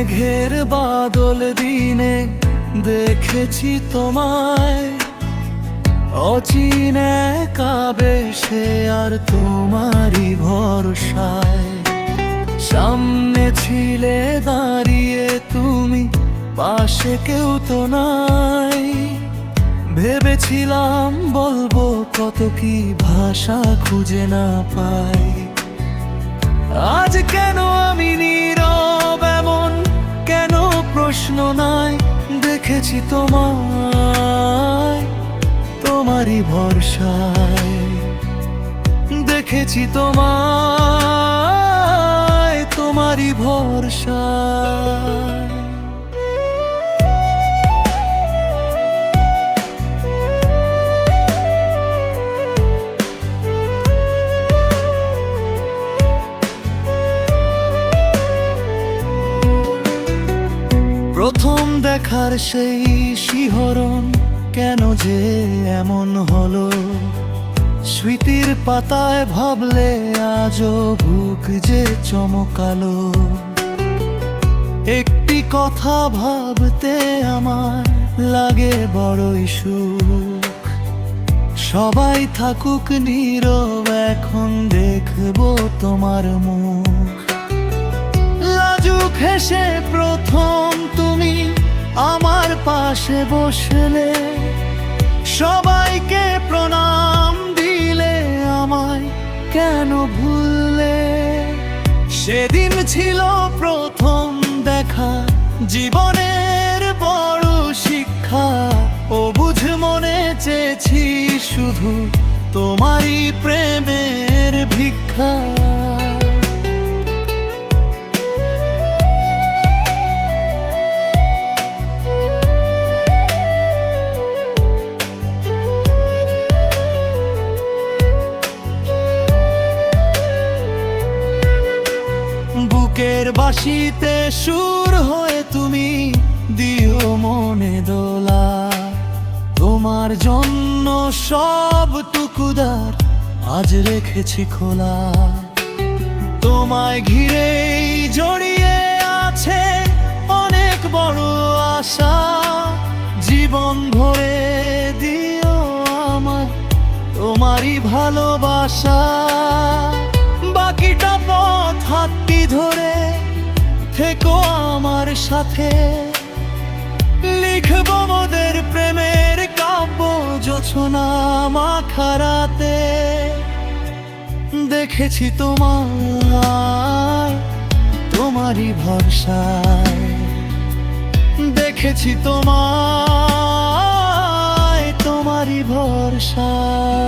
মেঘের বাদল দিনে দেখেছি তোমায়, অচিন এক আবেশে আর তোমারই ভরসায়। সামনে ছিলে দাঁড়িয়ে তুমি, পাশে কেউ তো নাই। ভেবেছিলাম বলবো কত কি, ভাষা খুঁজে না পাই। আজ কেন আমি নীরব এমন, কেন প্রশ্ন নাই। দেখেছি তোমায় তোমারই ভরসায়, দেখেছি তোমায় তোমারই ভরসায়। প্রথম দেখার সেই শিহরণ কেন যে এমন হলো, স্মৃতির পাতায় ভাবলে আজও বুক যে চমকালো। একটি কথা ভাবতে আমার লাগে বড়ই সুখ, সবাই থাকুক নীরব এখন দেখবো তোমার মুখ। লাজুক হেসে প্রথম তুমি আমার পাশে বসলে, সবাইকে প্রণাম দিলে আমায় কেন ভুললে। সেদিন ছিল প্রথম দেখা, জীবনের বড় শিক্ষা। ও বুঝ মনে চেয়েছি শুধু তোমারই প্রেমের ভিক্ষা। বুকের বাঁশিতে সুর হয়ে তুমি দিও মনে দোলা। তোমার জন্য সবটুকু দ্বার আজ রেখেছি খোলা। তোমায় ঘিরেই জড়িয়ে আছে অনেক বড় আশা। জীবন ভরে দিও আমার তোমারই ভালোবাসা। বাকিটা পথ হাতটি ধরে থেকো আমার সাথে, লিখব মোদের প্রেমের কাব্য জোছনা মাখা রাতে। দেখেছি তোমায় তোমারই ভরসায়, দেখেছি তোমায় তোমারই ভরসায়।